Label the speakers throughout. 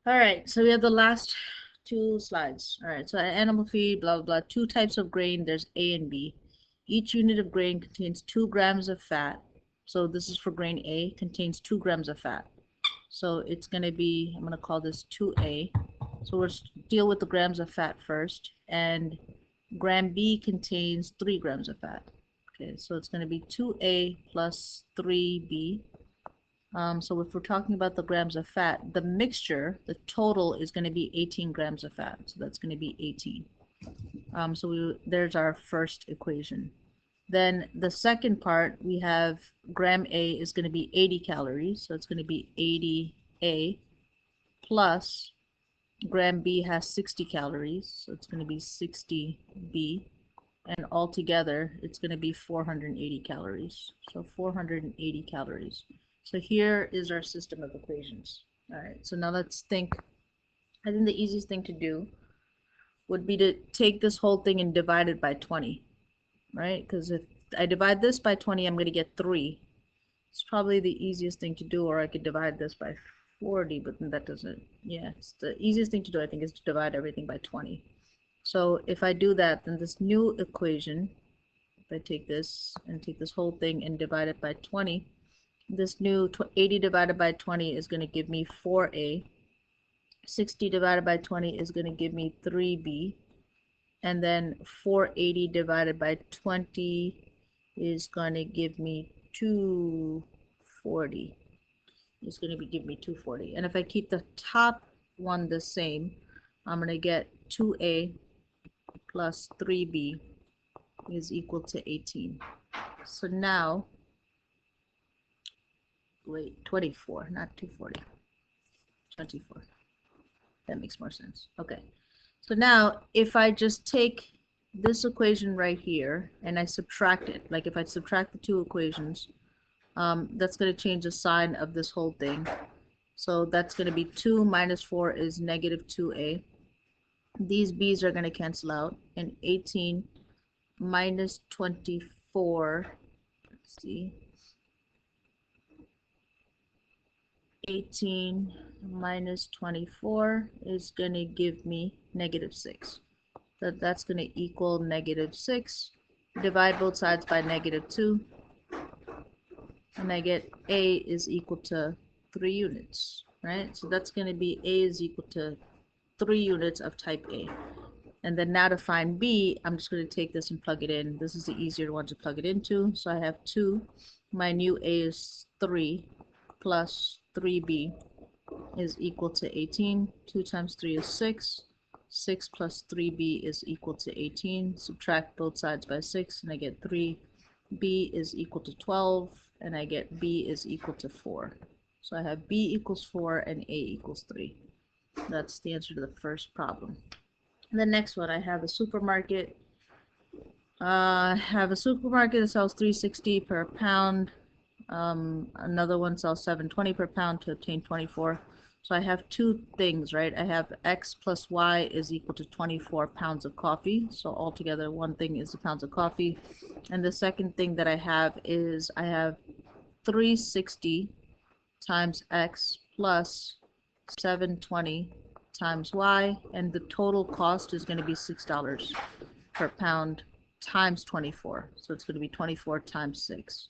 Speaker 1: All right, so we have the last two slides. All right, so animal feed, blah, blah, blah. Two types of grain, there's A and B. Each unit of grain contains 2 grams of fat. So this is for grain A, contains 2 grams of fat. So it's going to be, I'm going to call this 2A. So we'll deal with the grams of fat first. And gram B contains 3 grams of fat. Okay, so it's going to be 2A plus 3B. So if we're talking about the grams of fat, the mixture, the total is going to be 18 grams of fat. So that's going to be 18. There's our first equation. Then the second part, we have gram A is going to be 80 calories. So it's going to be 80A plus gram B has 60 calories. So it's going to be 60B. And altogether, it's going to be 480 calories. So 480 calories. So here is our system of equations. All right, so now let's think. I think the easiest thing to do would be to take this whole thing and divide it by 20, right? Because if I divide this by 20, I'm going to get 3. It's probably the easiest thing to do, or I could divide this by 40, but then that doesn't, yeah, it's the easiest thing to do, I think, is to divide everything by 20. So if I do that, then this new equation, if I take this and take this whole thing and divide it by 20, this new 80 divided by 20 is going to give me 4A. 60 divided by 20 is going to give me 3B. And then 480 divided by 20 is going to give me 240. It's going to give me 240. And if I keep the top one the same, I'm going to get 2A plus 3B is equal to 18. So now, wait, 24, not 240. 24. That makes more sense. Okay. So now, if I just take this equation right here and I subtract it, like if I subtract the two equations, that's going to change the sign of this whole thing. So that's going to be 2 minus 4 is negative 2A. These b's are going to cancel out. And 18 minus 24, let's see, 18 minus 24 is going to give me negative 6. So that's going to equal negative 6. Divide both sides by negative 2. And I get A is equal to 3 units, right? So that's going to be A is equal to 3 units of type A. And then now to find B, I'm just going to take this and plug it in. This is the easier one to plug it into. So I have 2. My new A is 3 plus 3B is equal to 18. 2 times 3 is 6. 6 plus 3B is equal to 18. Subtract both sides by 6 and I get 3. B is equal to 12 and I get B is equal to 4. So I have B equals 4 and A equals 3. That's the answer to the first problem. And the next one, I have a supermarket. That sells $3.60 per pound. Another one sells $7.20 per pound to obtain 24. So I have two things, right? I have X plus Y is equal to 24 pounds of coffee. So altogether, one thing is the pounds of coffee. And the second thing that I have is I have 360 times X plus 720 times Y. And the total cost is going to be $6 per pound times 24. So it's going to be 24 times 6.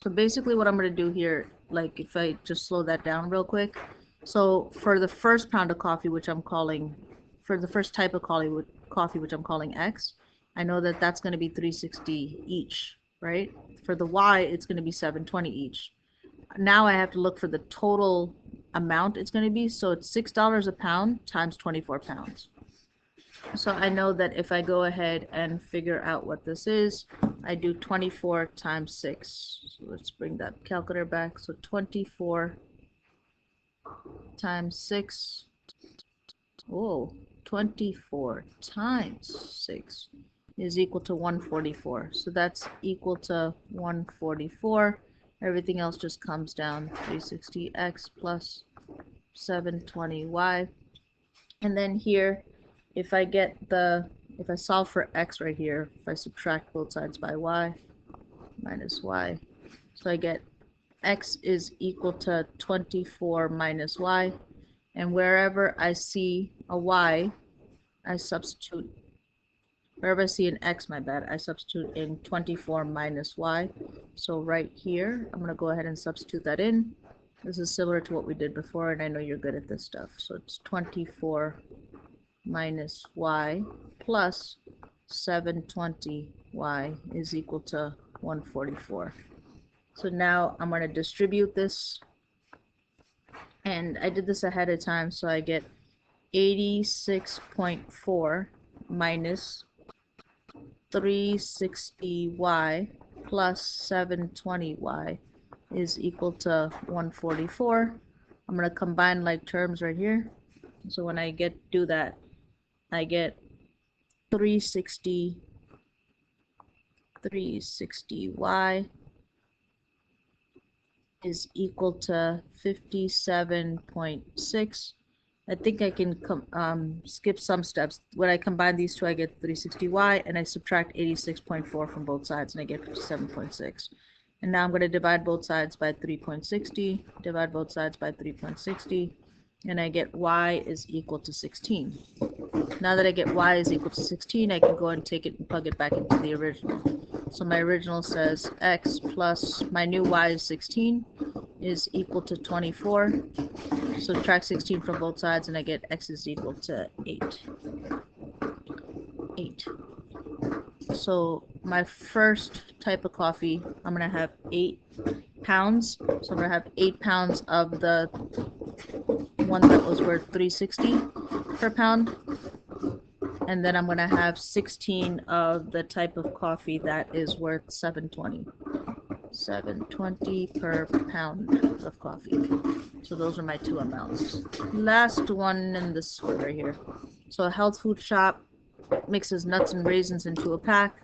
Speaker 1: So basically what I'm going to do here, like if I just slow that down real quick. So for the first pound of coffee, which I'm calling, for the first type of coffee, which I'm calling X, I know that that's going to be 360 each, right? For the Y, it's going to be 720 each. Now I have to look for the total amount it's going to be. So it's $6 a pound times 24 pounds. So I know that if I go ahead and figure out what this is, I do 24 times 6. So let's bring that calculator back. So 24 times 6. Whoa, 24 times 6 is equal to 144. So that's equal to 144. Everything else just comes down. 360x plus 720y. And then here, if I solve for x right here, if I subtract both sides by y minus y, so I get x is equal to 24 minus y, and wherever I see a y, I substitute, wherever I see an x, my bad, I substitute in 24 minus y. So right here, I'm going to go ahead and substitute that in. This is similar to what we did before, and I know you're good at this stuff. So it's 24 minus y plus 720y is equal to 144. So now I'm going to distribute this, and I did this ahead of time, so I get 86.4 minus 360y plus 720y is equal to 144. I'm going to combine like terms right here. So when I do that, I get 360y is equal to 57.6. I think I can skip some steps. When I combine these two, I get 360y, and I subtract 86.4 from both sides, and I get 57.6. And now I'm going to divide both sides by 3.60, divide both sides by 3.60, and I get y is equal to 16. Now that I get y is equal to 16, I can go and take it and plug it back into the original. So my original says x plus my new y is 16 is equal to 24. Subtract 16 from both sides, and I get x is equal to 8. So my first type of coffee, I'm going to have 8 pounds. So I'm going to have 8 pounds of the one that was worth 360 per pound. And then I'm going to have 16 of the type of coffee that is worth 720. 720 per pound of coffee. So those are my two amounts. Last one in this one right here. So a health food shop mixes nuts and raisins into a pack.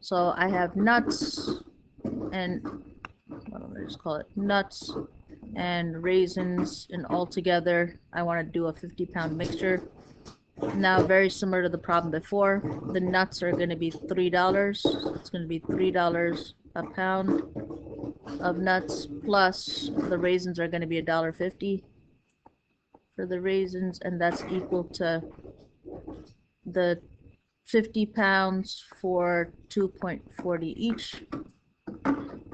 Speaker 1: So I have nuts and, what do I just call it? Nuts and raisins, and all together I want to do a 50-pound mixture. Now, very similar to the problem before, the nuts are going to be $3. It's going to be $3 a pound of nuts, plus the raisins are going to be $1.50 for the raisins, and that's equal to the 50 pounds for 2.40 each.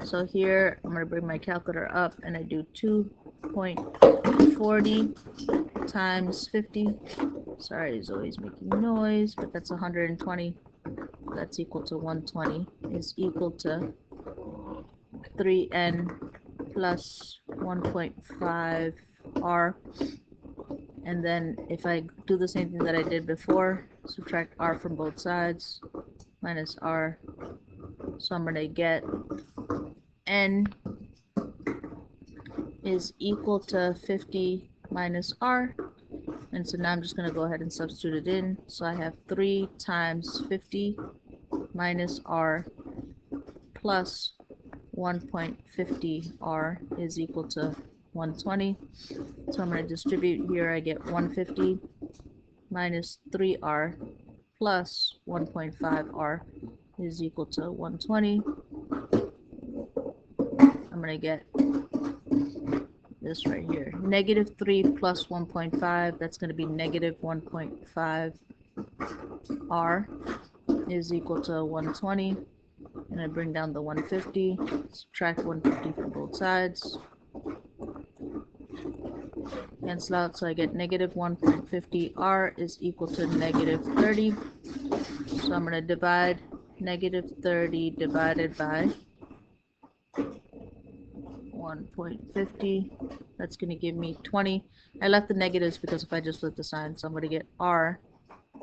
Speaker 1: So here I'm going to bring my calculator up, and I do 2.40 times 50. Sorry, it's always making noise, but that's 120. That's equal to 120 is equal to 3n plus 1.5 r. And then if I do the same thing that I did before, subtract r from both sides, minus r. So I'm going to get n is equal to 50 minus r. And so now I'm just going to go ahead and substitute it in. So I have 3 times 50 minus r plus 1.50 r is equal to 120. So I'm going to distribute here. I get 150 minus 3r plus 1.5 r is equal to 120. I'm going to get this right here. Negative 3 plus 1.5, that's going to be negative 1.5 r is equal to 120. And I bring down the 150, subtract 150 from both sides. Cancel out, so I get negative 1.50 r is equal to negative 30. So I'm going to divide negative 30 divided by 1.50. That's going to give me 20. I left the negatives because if I just flip the sign, so I'm going to get r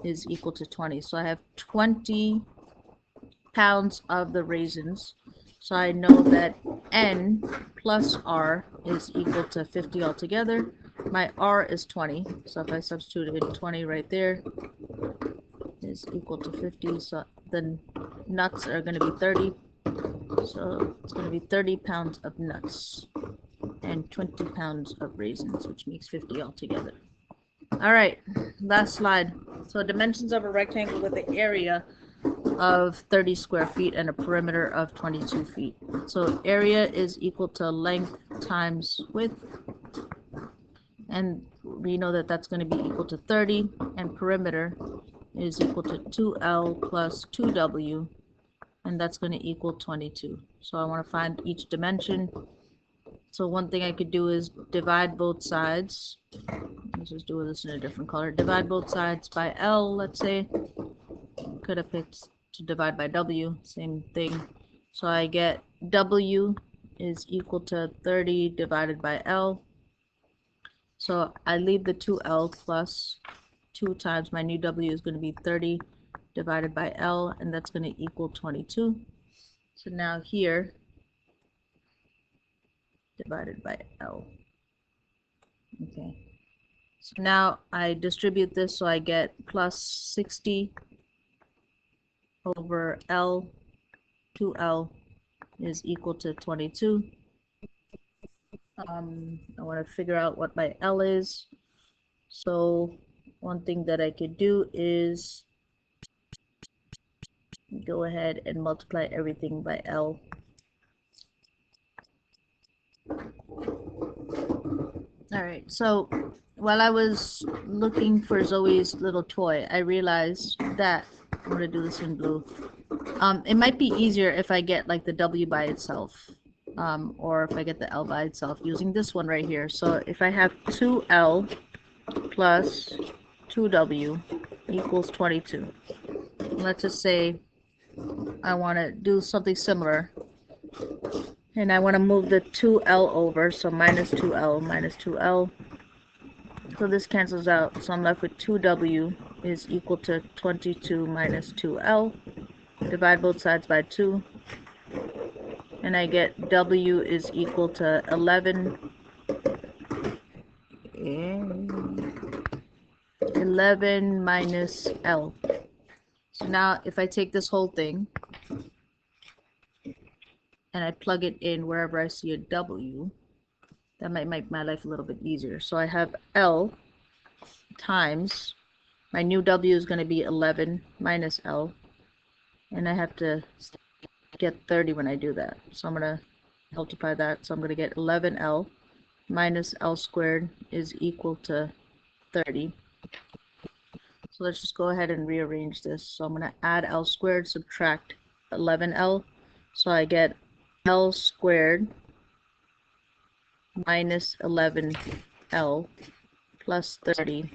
Speaker 1: is equal to 20. So I have 20 pounds of the raisins. So I know that n plus r is equal to 50 altogether. My r is 20. So if I substitute in 20 right there, is equal to 50. So the nuts are going to be 30. So it's going to be 30 pounds of nuts and 20 pounds of raisins, which makes 50 altogether. All right, last slide. So dimensions of a rectangle with the area of 30 square feet and a perimeter of 22 feet. So area is equal to length times width, and we know that that's going to be equal to 30, and perimeter is equal to 2L plus 2W, and that's going to equal 22. So I want to find each dimension. So one thing I could do is divide both sides. Let's just do this in a different color. Divide both sides by L, let's say. Could have picked to divide by W, same thing. So I get W is equal to 30 divided by L. So I leave the 2L plus 2 times my new W is going to be 30 divided by L, and that's going to equal 22. So now here, divided by L. Okay. So now I distribute this, so I get plus 60 over L, 2L is equal to 22. I want to figure out what my L is. So one thing that I could do is go ahead and multiply everything by L. Alright, so while I was looking for Zoe's little toy, I realized that I'm going to do this in blue. It might be easier if I get like the W by itself, or if I get the L by itself using this one right here. So if I have 2L plus 2W equals 22. Let's just say I want to do something similar, and I want to move the 2L over, so minus 2L minus 2L. So this cancels out, so I'm left with 2W is equal to 22 minus 2L. Divide both sides by 2, and I get W is equal to 11 minus L. So now if I take this whole thing and I plug it in wherever I see a W, that might make my life a little bit easier. So I have L times, my new W is going to be 11 minus L, and I have to get 30 when I do that. So I'm going to multiply that. So I'm going to get 11L minus L squared is equal to 30. So let's just go ahead and rearrange this. So I'm going to add L squared, subtract 11L. So I get L squared minus 11L plus 30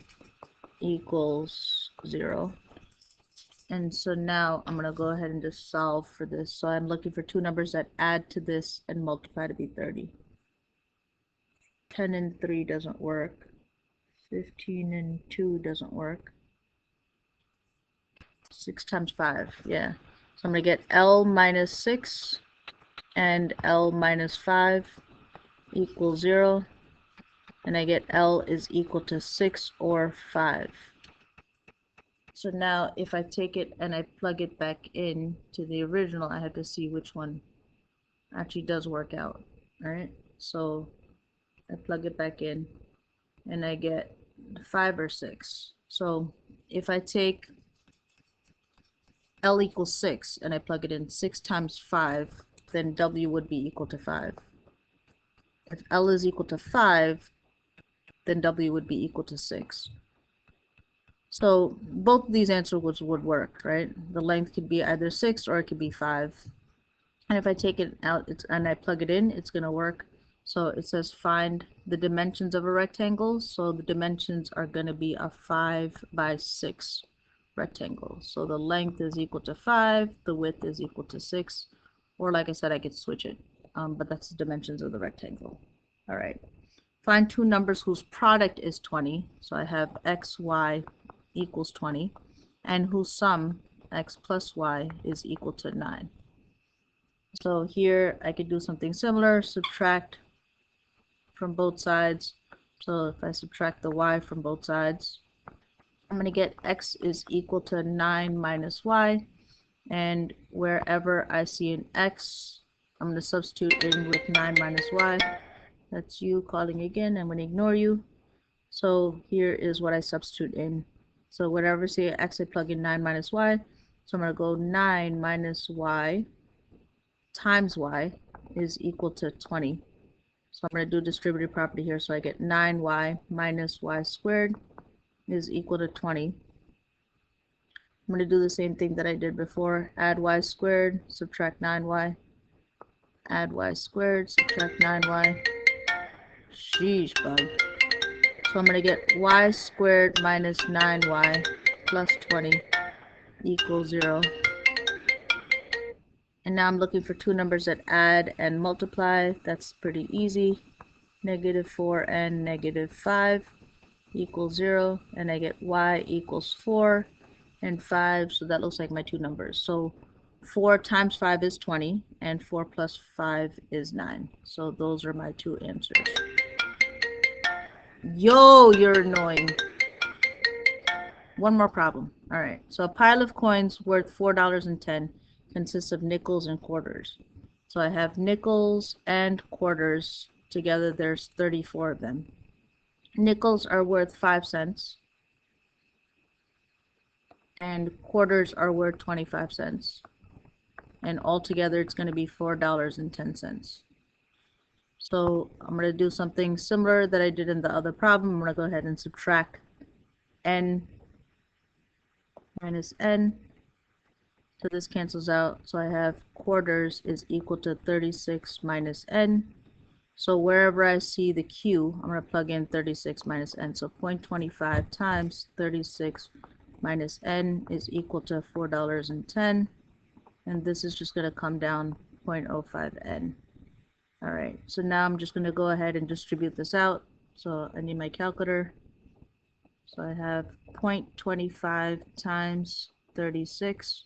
Speaker 1: equals 0. And so now I'm going to go ahead and just solve for this. So I'm looking for two numbers that add to this and multiply to be 30. 10 and 3 doesn't work. 15 and 2 doesn't work. 6 times 5, yeah. So I'm going to get L minus 6 and L minus 5 equals 0. And I get L is equal to 6 or 5. So now if I take it and I plug it back in to the original, I have to see which one actually does work out. Alright, so I plug it back in and I get 5 or 6. So if I take L equals 6 and I plug it in 6 times 5, then W would be equal to 5. If L is equal to 5, then W would be equal to 6. So both of these answers would work, right? The length could be either 6 or it could be 5. And if I take it out and I plug it in, it's going to work. So it says find the dimensions of a rectangle. So the dimensions are going to be a 5 by 6 rectangle. So the length is equal to 5, the width is equal to 6. Or like I said, I could switch it. But that's the dimensions of the rectangle. All right. Find two numbers whose product is 20. So I have x, y equals 20, and whose sum, x plus y, is equal to 9. So here I could do something similar, subtract from both sides. So if I subtract the y from both sides, I'm going to get x is equal to 9 minus y, and wherever I see an x, I'm going to substitute in with 9 minus y. That's you calling again. I'm going to ignore you. So here is what I substitute in. So whatever say x, I plug in 9 minus y. So I'm going to go 9 minus y times y is equal to 20. So I'm going to do distributive property here. So I get 9y minus y squared is equal to 20. I'm going to do the same thing that I did before. Add y squared, subtract 9y. Add y squared, subtract 9y. Sheesh, bug. So I'm going to get y squared minus 9y plus 20 equals 0. And now I'm looking for two numbers that add and multiply. That's pretty easy. Negative 4 and negative 5 equals 0. And I get y equals 4 and 5. So that looks like my two numbers. So 4 times 5 is 20. And 4 plus 5 is 9. So those are my two answers. Yo, you're annoying. One more problem. All right. So a pile of coins worth $4.10 consists of nickels and quarters. So I have nickels and quarters. Together there's 34 of them. Nickels are worth 5 cents. And quarters are worth 25 cents. And altogether it's going to be $4.10. So I'm going to do something similar that I did in the other problem. I'm going to go ahead and subtract n minus n. So this cancels out. So I have quarters is equal to 36 minus n. So wherever I see the q, I'm going to plug in 36 minus n. So 0.25 times 36 minus n is equal to $4.10. And this is just going to come down 0.05 n. All right, so now I'm just going to go ahead and distribute this out. So I need my calculator. So I have 0.25 times 36.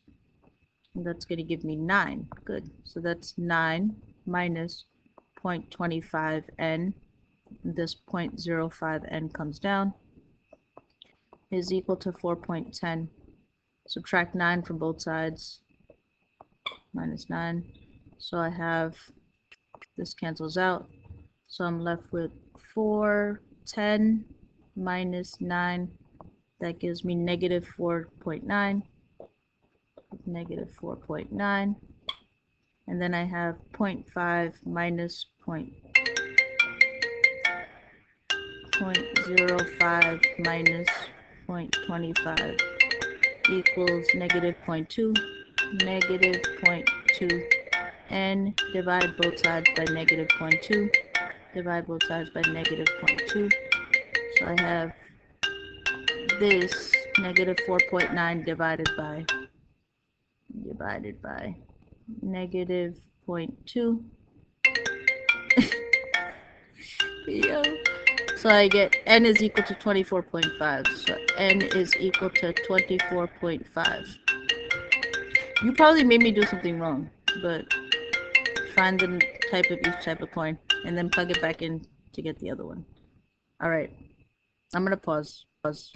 Speaker 1: And that's going to give me 9. Good. So that's 9 minus 0.25 n. This 0.05 n comes down. Is equal to 4.10. Subtract 9 from both sides. Minus 9. So I have, this cancels out. So I'm left with 410 minus 9. That gives me negative 4.9. Negative 4.9. And then I have 0.5 minus 0.05 minus 0.25 equals negative 0.2. Negative 0.2. And divide both sides by negative 0.2. Divide both sides by negative 0.2. So I have this negative 4.9 divided by negative 0.2. Yo. So I get n is equal to 24.5. So n is equal to 24.5. You probably made me do something wrong, but find the type of each type of coin and then plug it back in to get the other one. All right, I'm gonna pause.